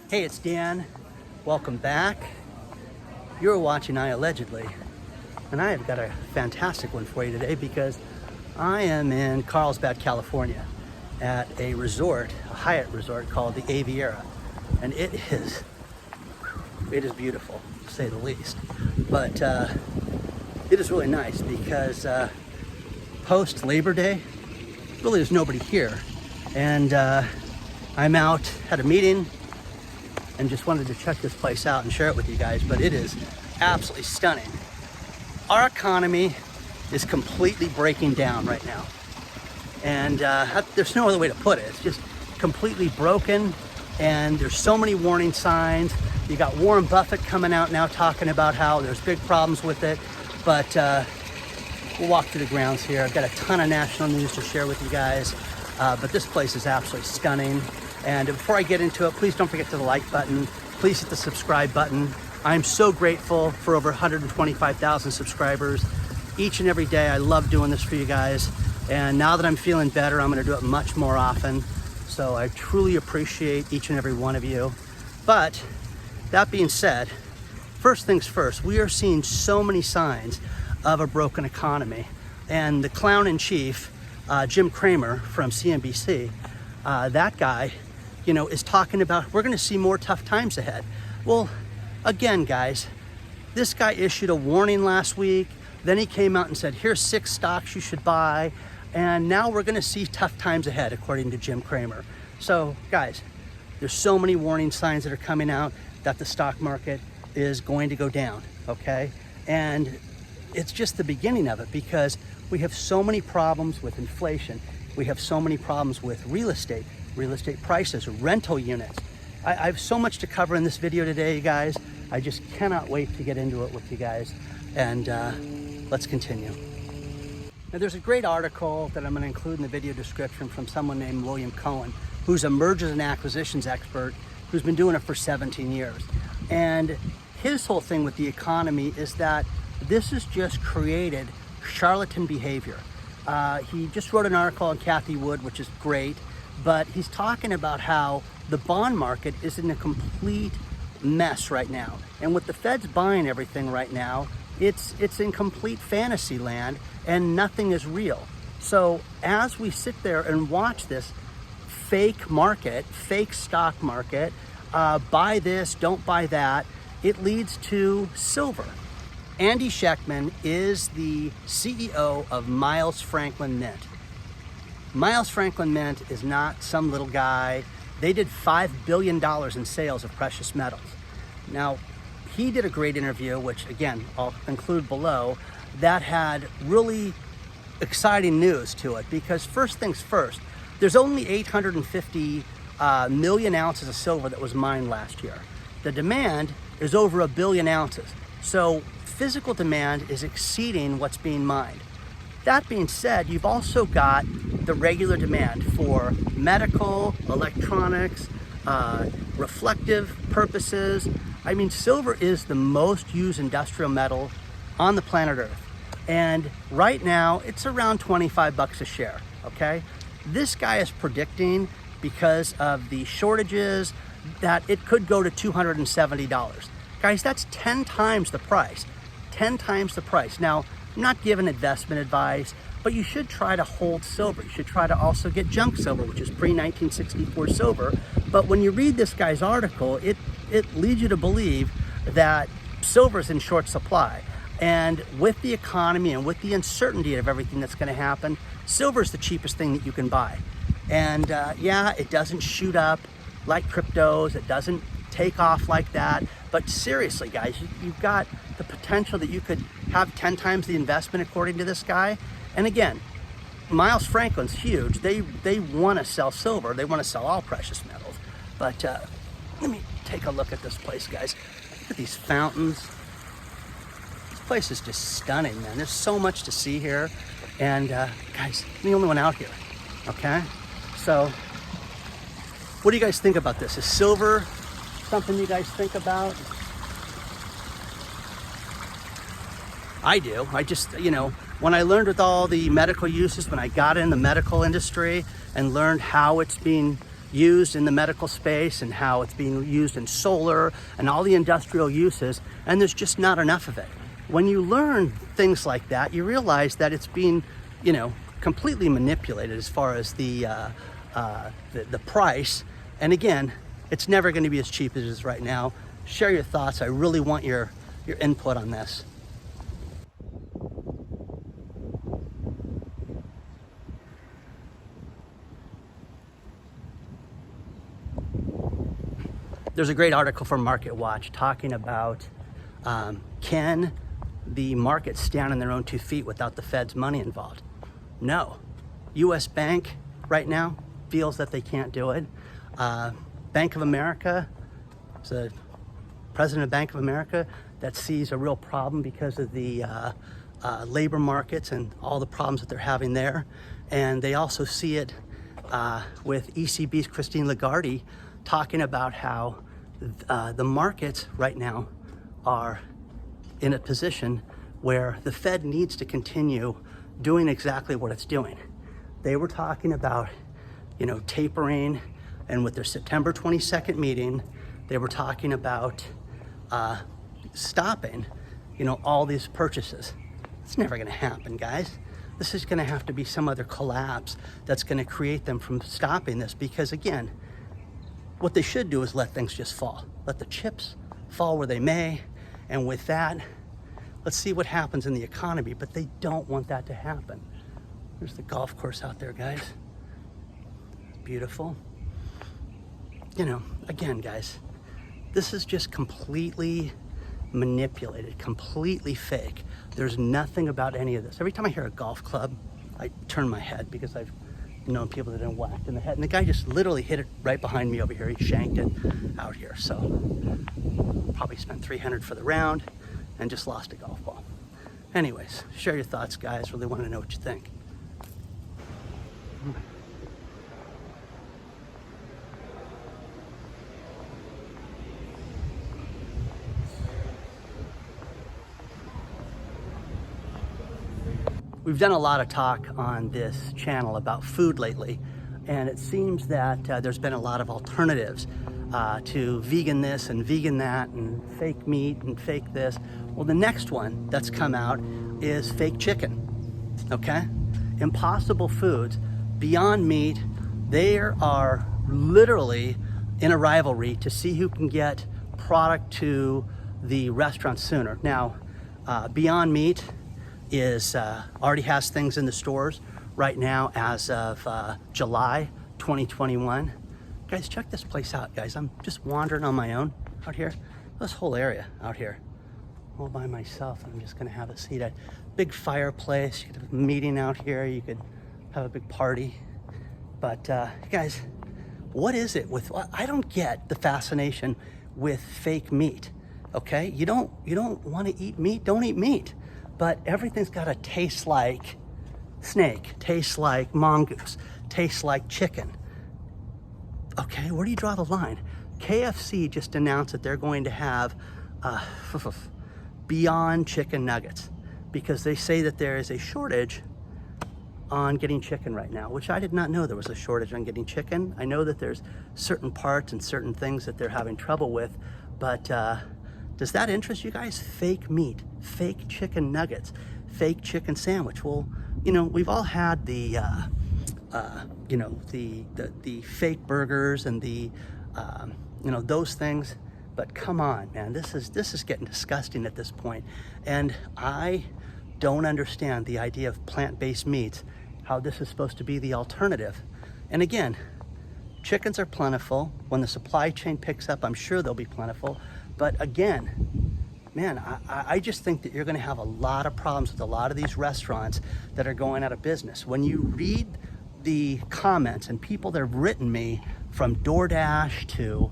Hey, it's Dan. Welcome back. You're watching iAllegedly, and I have got a fantastic one for you today because I am in Carlsbad, California at a resort, a Hyatt resort called the Aviera, and it is beautiful, to say the least. But it is really nice because post Labor Day, really there's nobody here, and I'm out at a meeting and just wanted to check this place out and share it with you guys, but it is absolutely stunning. Our economy is completely breaking down right now, and there's no other way to put it. It's just completely broken, and there's so many warning signs. You got Warren Buffett coming out now talking about how there's big problems with it, but we'll walk through the grounds here. I've got a ton of national news to share with you guys, but this place is absolutely stunning. And before I get into it, please don't forget to the like button. Please hit the subscribe button. I'm so grateful for over 125,000 subscribers each and every day. I love doing this for you guys. And now that I'm feeling better, I'm gonna do it much more often. So I truly appreciate each and every one of you. But that being said, first things first, we are seeing so many signs of a broken economy. And the clown in chief, Jim Cramer from CNBC, that guy, is talking about we're going to see more tough times ahead. Well, again, guys, this guy issued a warning last week. Then he came out and said, here's 6 stocks you should buy. And now we're going to see tough times ahead, according to Jim Cramer. So, guys, there's so many warning signs that are coming out that the stock market is going to go down, okay? And it's just the beginning of it because we have so many problems with inflation. We have so many problems with real estate prices, rental units. I have so much to cover in this video today, you guys. I just cannot wait to get into it with you guys. And let's continue. Now, there's a great article that I'm going to include in the video description from someone named William Cohen, who's a mergers and acquisitions expert who's been doing it for 17 years. And his whole thing with the economy is that this has just created charlatan behavior. He just wrote an article on Cathie Wood, which is great, but he's talking about how the bond market is in a complete mess right now. And with the Feds buying everything right now, it's in complete fantasy land and nothing is real. So as we sit there and watch this fake market, fake stock market, buy this, don't buy that, it leads to silver. Andy Schectman is the CEO of Miles Franklin Mint. Miles Franklin Mint is not some little guy. They did $5 billion in sales of precious metals. Now, he did a great interview, which again, I'll include below, that had really exciting news to it because first things first, there's only 850 million ounces of silver that was mined last year. The demand is over 1 billion ounces. So physical demand is exceeding what's being mined. That being said, you've also got the regular demand for medical, electronics, reflective purposes. I mean, silver is the most used industrial metal on the planet Earth. And right now, it's around 25 bucks a share, okay? This guy is predicting, because of the shortages, that it could go to $270. Guys, that's 10 times the price. 10 times the price. Now, I'm not giving investment advice, but you should try to hold silver. You should try to also get junk silver, which is pre-1964 silver. But when you read this guy's article, it leads you to believe that silver is in short supply. And with the economy and with the uncertainty of everything that's going to happen, silver is the cheapest thing that you can buy. And yeah, it doesn't shoot up like cryptos. It doesn't take off like that. But seriously, guys, you've got the potential that you could have 10 times the investment according to this guy. And again, Miles Franklin's huge. They want to sell silver. They want to sell all precious metals. But let me take a look at this place, guys. Look at these fountains. This place is just stunning, man. There's so much to see here. And guys, I'm the only one out here, okay? So what do you guys think about this? Is silver something you guys think about? I do. I just, when I learned with all the medical uses, when I got in the medical industry and learned how it's being, used in the medical space and how it's being used in solar and all the industrial uses, and there's just not enough of it. When you learn things like that, you realize that it's being, completely manipulated as far as the price. And again, it's never going to be as cheap as it is right now. Share your thoughts. I really want your input on this. There's a great article from Market Watch talking about can the market stand on their own 2 feet without the Fed's money involved? No. U.S. Bank right now feels that they can't do it. Bank of America, it's the president of Bank of America that sees a real problem because of the labor markets and all the problems that they're having there. And they also see it with ECB's Christine Lagarde talking about how the markets right now are in a position where the Fed needs to continue doing exactly what it's doing. They were talking about, tapering, and with their September 22nd meeting, they were talking about stopping, all these purchases. It's never gonna happen, guys. This is gonna have to be some other collapse that's gonna create them from stopping this, because again, what they should do is let things just fall. Let the chips fall where they may, and with that, let's see what happens in the economy, but they don't want that to happen. There's the golf course out there, guys. Beautiful. Again, guys, this is just completely manipulated, completely fake. There's nothing about any of this. Every time I hear a golf club, I turn my head because I've known people that have been whacked in the head, and the guy just literally hit it right behind me over here. He shanked it out here. So probably spent $300 for the round and just lost a golf ball. Anyways, share your thoughts, guys. Really want to know what you think. We've done a lot of talk on this channel about food lately, and it seems that there's been a lot of alternatives to vegan this and vegan that and fake meat and fake this. Well, the next one that's come out is fake chicken, okay? Impossible Foods, Beyond Meat, they are literally in a rivalry to see who can get product to the restaurant sooner. Now, Beyond Meat is already has things in the stores right now as of July 2021. Guys, check this place out, guys. I'm just wandering on my own out here. This whole area out here, all by myself. I'm just gonna have a seat at big fireplace. You could have a meeting out here. You could have a big party. But guys, what is it with, I don't get the fascination with fake meat, okay? You don't wanna eat meat, don't eat meat. But everything's gotta taste like snake, taste like mongoose, taste like chicken. Okay, where do you draw the line? KFC just announced that they're going to have Beyond Chicken Nuggets because they say that there is a shortage on getting chicken right now, which I did not know there was a shortage on getting chicken. I know that there's certain parts and certain things that they're having trouble with, but does that interest you guys? Fake meat, fake chicken nuggets, fake chicken sandwich. Well, we've all had the the fake burgers and the those things, but come on, man, this is getting disgusting at this point. And I don't understand the idea of plant-based meats, how this is supposed to be the alternative. And again, chickens are plentiful. When the supply chain picks up, I'm sure they'll be plentiful. But again, man, I just think that you're gonna have a lot of problems with a lot of these restaurants that are going out of business. When you read the comments and people that have written me from DoorDash to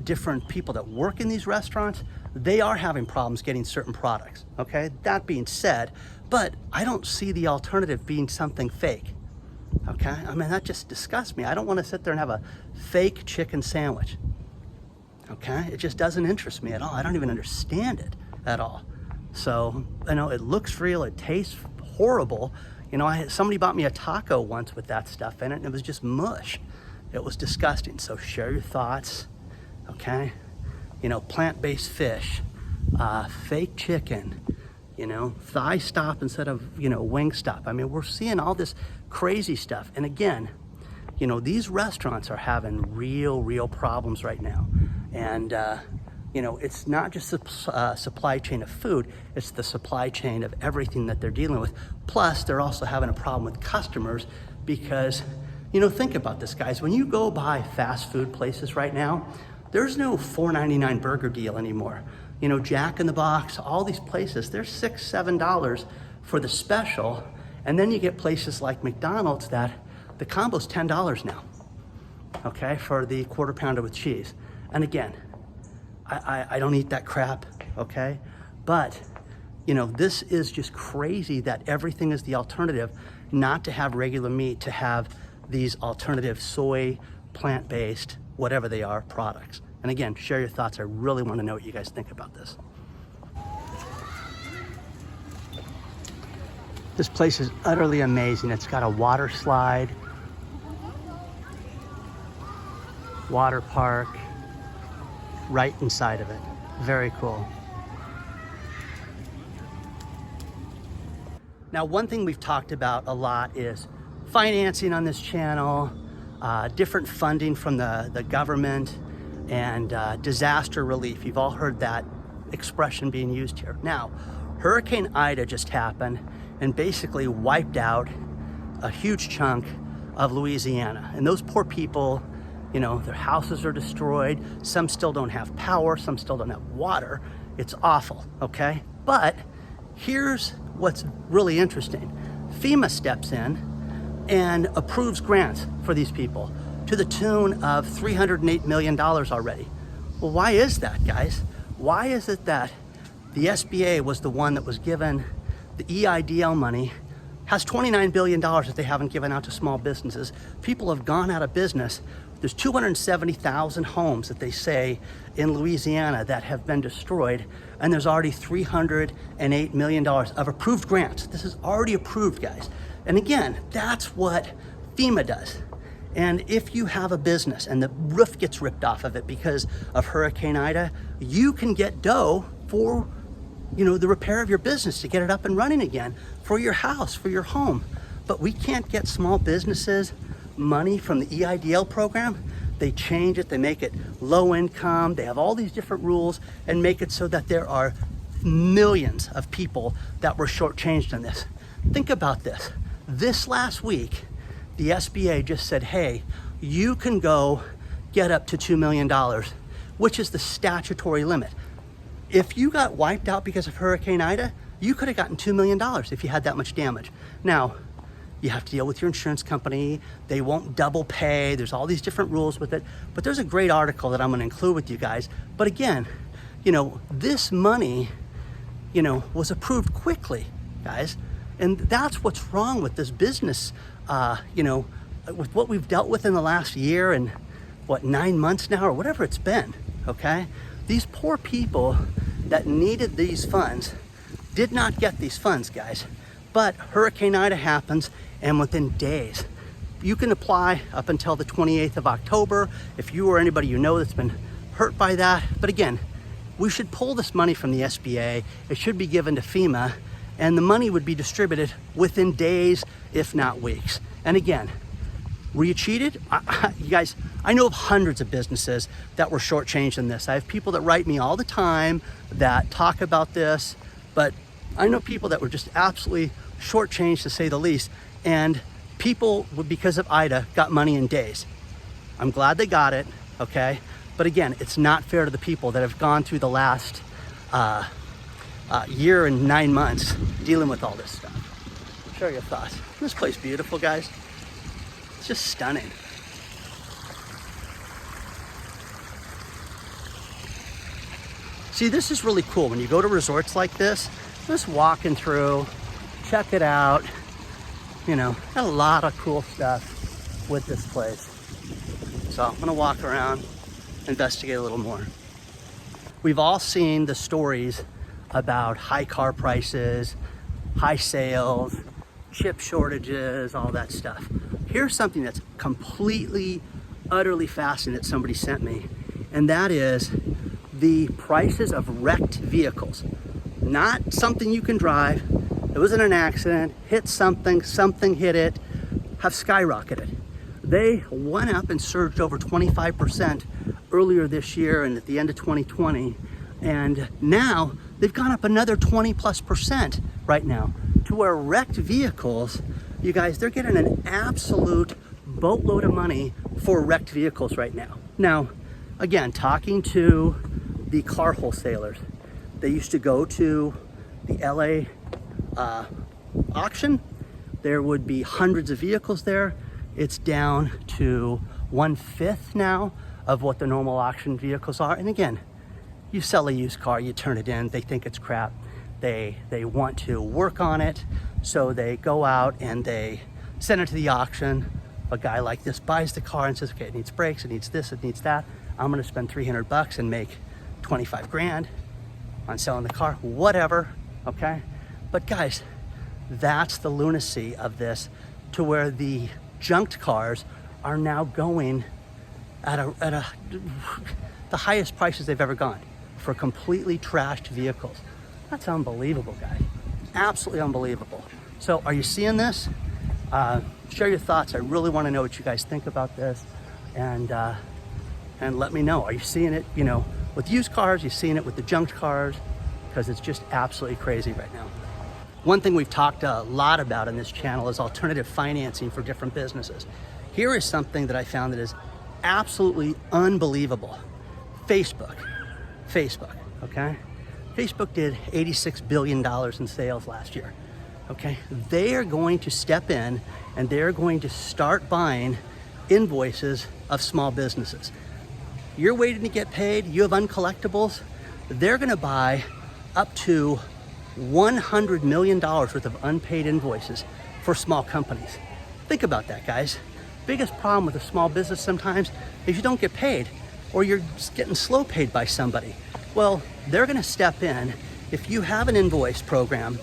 different people that work in these restaurants, they are having problems getting certain products, okay? That being said, but I don't see the alternative being something fake, okay? I mean, that just disgusts me. I don't wanna sit there and have a fake chicken sandwich, okay? It just doesn't interest me at all. I don't even understand it at all. So, it looks real, it tastes horrible. Somebody bought me a taco once with that stuff in it, and it was just mush. It was disgusting. So share your thoughts, okay? You know, plant-based fish, fake chicken, you know, thigh stop instead of, you know, wing stop. I mean, we're seeing all this crazy stuff. And again, you know, these restaurants are having real problems right now. And, you know, it's not just the supply chain of food, it's the supply chain of everything that they're dealing with. Plus, they're also having a problem with customers because, you know, think about this, guys. When you go by fast food places right now, there's no $4.99 burger deal anymore. You know, Jack in the Box, all these places, they're $6, $7 for the special. And then you get places like McDonald's that the combo's $10 now, okay, for the quarter pounder with cheese. And again, I don't eat that crap, okay? But, you know, this is just crazy that everything is the alternative, not to have regular meat, to have these alternative soy, plant-based, whatever they are, products. And again, share your thoughts. I really want to know what you guys think about this. This place is utterly amazing. It's got a water slide, water park, right inside of it. Very cool. Now, one thing we've talked about a lot is financing on this channel, different funding from the government, and disaster relief. You've all heard that expression being used here. Now, Hurricane Ida just happened and basically wiped out a huge chunk of Louisiana. And those poor people, you know, their houses are destroyed. Some still don't have power. Some still don't have water. It's awful, okay? But here's what's really interesting. FEMA steps in and approves grants for these people to the tune of $308 million already. Well, why is that, guys? Why is it that the SBA was the one that was given the EIDL money, has $29 billion that they haven't given out to small businesses? People have gone out of business. There's 270,000 homes that they say in Louisiana that have been destroyed, and there's already $308 million of approved grants. This is already approved, guys. And again, that's what FEMA does. And if you have a business and the roof gets ripped off of it because of Hurricane Ida, you can get dough for, you know, the repair of your business to get it up and running again, for your house, for your home. But we can't get small businesses money from the EIDL program. They change it, they make it low income, they have all these different rules and make it so that there are millions of people that were shortchanged on this. Think about this. This last week, the SBA just said, hey, you can go get up to $2 million, which is the statutory limit. If you got wiped out because of Hurricane Ida, you could have gotten $2 million if you had that much damage. Now, you have to deal with your insurance company. They won't double pay. There's all these different rules with it. But there's a great article that I'm going to include with you guys. But again, you know, this money, you know, was approved quickly, guys. And that's what's wrong with this business, you know, with what we've dealt with in the last year and, what, 9 months now or whatever it's been, okay? These poor people that needed these funds did not get these funds, guys. But Hurricane Ida happens, and within days, you can apply up until the 28th of October if you or anybody you know that's been hurt by that. But again, we should pull this money from the SBA. It should be given to FEMA, and the money would be distributed within days, if not weeks. And again, were you cheated? You guys, I know of hundreds of businesses that were shortchanged in this. I have people that write me all the time that talk about this, but I know people that were just absolutely shortchanged, to say the least. And people, because of Ida, got money in days. I'm glad they got it, okay? But again, it's not fair to the people that have gone through the last year and 9 months dealing with all this stuff. Share your thoughts. Isn't this place beautiful, guys? It's just stunning. See, this is really cool. When you go to resorts like this, just walking through, check it out. You know, got a lot of cool stuff with this place. So I'm gonna walk around, investigate a little more. We've all seen the stories about high car prices, high sales, chip shortages, all that stuff. Here's something that's completely utterly fascinating that somebody sent me, and that is the prices of wrecked vehicles. Not something you can drive. It was in an accident, hit something, something hit it, have skyrocketed. They went up and surged over 25% earlier this year and at the end of 2020. And now they've gone up another 20+% right now, to where wrecked vehicles, you guys, they're getting an absolute boatload of money for wrecked vehicles right now. Now, again, talking to the car wholesalers, they used to go to the LA auction. There would be hundreds of vehicles there. It's down to 1/5 now of what the normal auction vehicles are. And again, you sell a used car, you turn it in, they think it's crap. They want to work on it, so they go out and they send it to the auction. A guy like this buys the car and says, okay, it needs brakes, it needs this, it needs that. I'm gonna spend $300 and make 25 grand on selling the car, whatever, okay? But guys, that's the lunacy of this, to where the junked cars are now going at the highest prices they've ever gone for completely trashed vehicles. That's unbelievable, guys. Absolutely unbelievable. So are you seeing this? Share your thoughts. I really want to know what you guys think about this, and let me know. Are you seeing it, you know, with used cars? Are you seeing it with the junked cars? Because it's just absolutely crazy right now. One thing we've talked a lot about in this channel is alternative financing for different businesses. Here is something that I found that is absolutely unbelievable. Facebook, okay? Facebook did $86 billion in sales last year, okay? They are going to step in and they're going to start buying invoices of small businesses. You're waiting to get paid, you have uncollectibles, they're gonna buy up to $100 million worth of unpaid invoices for small companies. Think about that, guys. Biggest problem with a small business sometimes is you don't get paid, or you're just getting slow paid by somebody. Well, they're gonna step in. If you have an invoice program,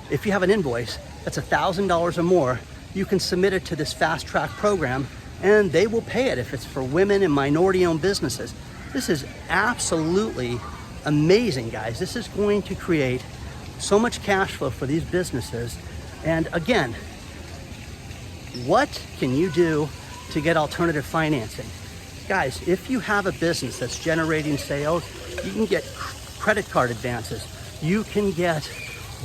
if you have an invoice that's $1,000 or more, you can submit it to this fast track program and they will pay it if it's for women and minority owned businesses. This is absolutely amazing, guys. This is going to create so much cash flow for these businesses. And again, what can you do to get alternative financing? Guys, if you have a business that's generating sales, you can get credit card advances. You can get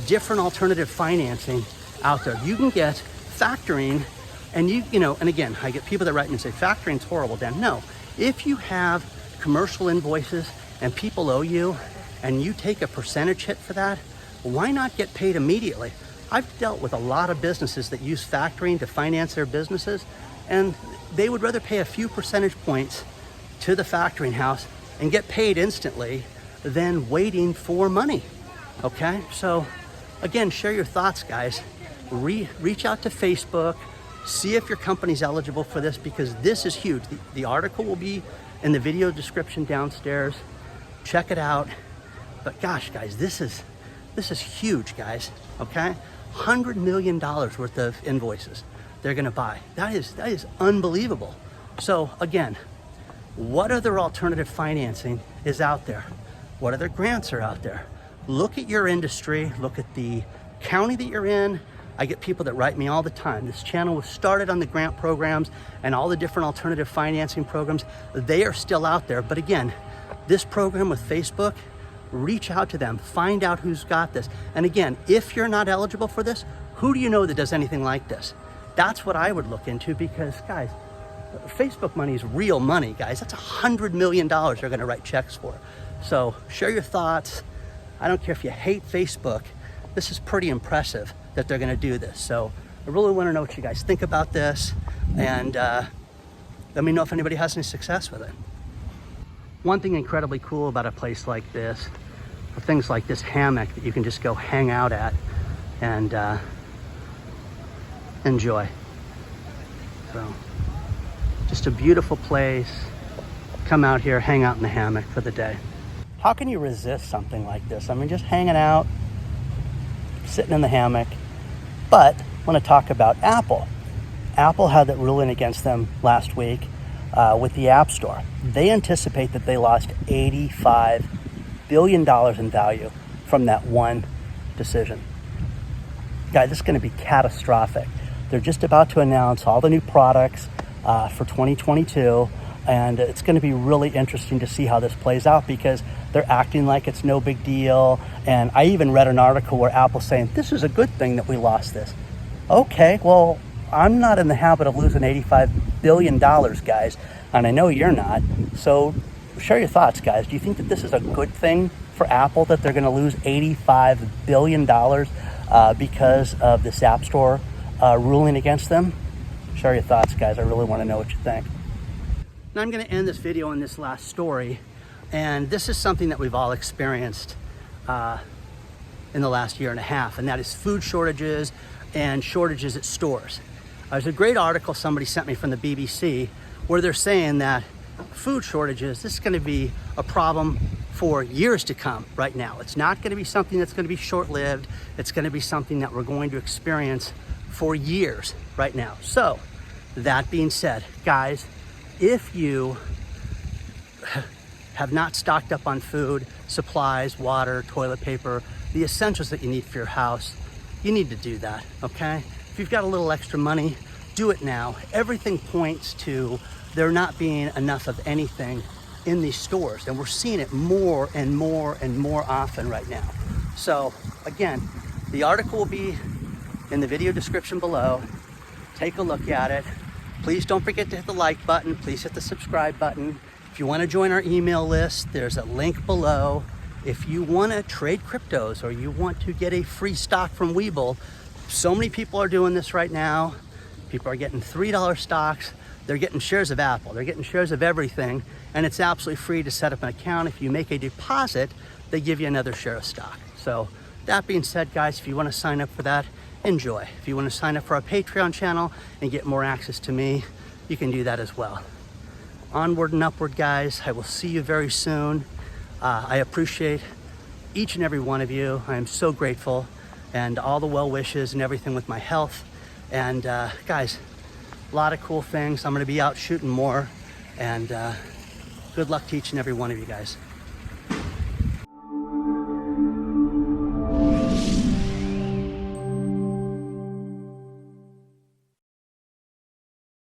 different alternative financing out there. You can get factoring, and you know, and again, I get people that write me and say, factoring's horrible, Dan. No, if you have commercial invoices and people owe you, and you take a percentage hit for that, why not get paid immediately? I've dealt with a lot of businesses that use factoring to finance their businesses, and they would rather pay a few percentage points to the factoring house and get paid instantly than waiting for money, okay? So again, share your thoughts, guys. Reach out to Facebook, see if your company's eligible for this, because this is huge. The article will be in the video description downstairs. Check it out. But gosh, guys, this is huge, guys, okay? $100 million worth of invoices they're gonna buy. That is unbelievable. So again, what other alternative financing is out there? What other grants are out there? Look at your industry, look at the county that you're in. I get people that write me all the time. This channel was started on the grant programs and all the different alternative financing programs. They are still out there. But again, this program with Facebook, reach out to them, find out who's got this. And again, if you're not eligible for this, who do you know that does anything like this? That's what I would look into, because guys, Facebook money is real money, guys. That's $100 million they're gonna write checks for. So share your thoughts. I don't care if you hate Facebook. This is pretty impressive that they're gonna do this. So I really wanna know what you guys think about this, and let me know if anybody has any success with it. One thing incredibly cool about a place like this, or things like this hammock that you can just go hang out at and enjoy. So just a beautiful place. Come out here, hang out in the hammock for the day. How can you resist something like this? I mean, just hanging out, sitting in the hammock. But I want to talk about Apple. Apple had that ruling against them last week with the App Store. They anticipate that they lost $85 billion in value from that one decision. Guys, this is going to be catastrophic. They're just about to announce all the new products for 2022, and it's going to be really interesting to see how this plays out because they're acting like it's no big deal. And I even read an article where Apple's saying, this is a good thing that we lost this. Okay, well, I'm not in the habit of losing $85 billion, guys, and I know you're not. So share your thoughts, guys. Do you think that this is a good thing for Apple, that they're going to lose $85 billion because of this App Store ruling against them? Share your thoughts, guys. I really want to know what you think. Now I'm going to end this video on this last story, and this is something that we've all experienced in the last year and a half, and that is food shortages and shortages at stores. There's a great article somebody sent me from the BBC where they're saying that food shortages, this is going to be a problem for years to come right now. It's not going to be something that's going to be short-lived. It's going to be something that we're going to experience for years right now. So that being said, guys, if you have not stocked up on food, supplies, water, toilet paper, the essentials that you need for your house, you need to do that, okay? If you've got a little extra money, do it now. Everything points to there not being enough of anything in these stores, and we're seeing it more and more and more often right now. So again, the article will be in the video description below. Take a look at it. Please don't forget to hit the like button. Please hit the subscribe button. If you want to join our email list, there's a link below. If you want to trade cryptos or you want to get a free stock from Webull, so many people are doing this right now. People are getting $3 stocks. They're getting shares of Apple. They're getting shares of everything. And it's absolutely free to set up an account. If you make a deposit, they give you another share of stock. So that being said, guys, if you want to sign up for that, enjoy. If you want to sign up for our Patreon channel and get more access to me, you can do that as well. Onward and upward, guys. I will see you very soon. I appreciate each and every one of you. I am so grateful, and all the well wishes and everything with my health. And guys, a lot of cool things. I'm going to be out shooting more, and good luck to each and every one of you guys.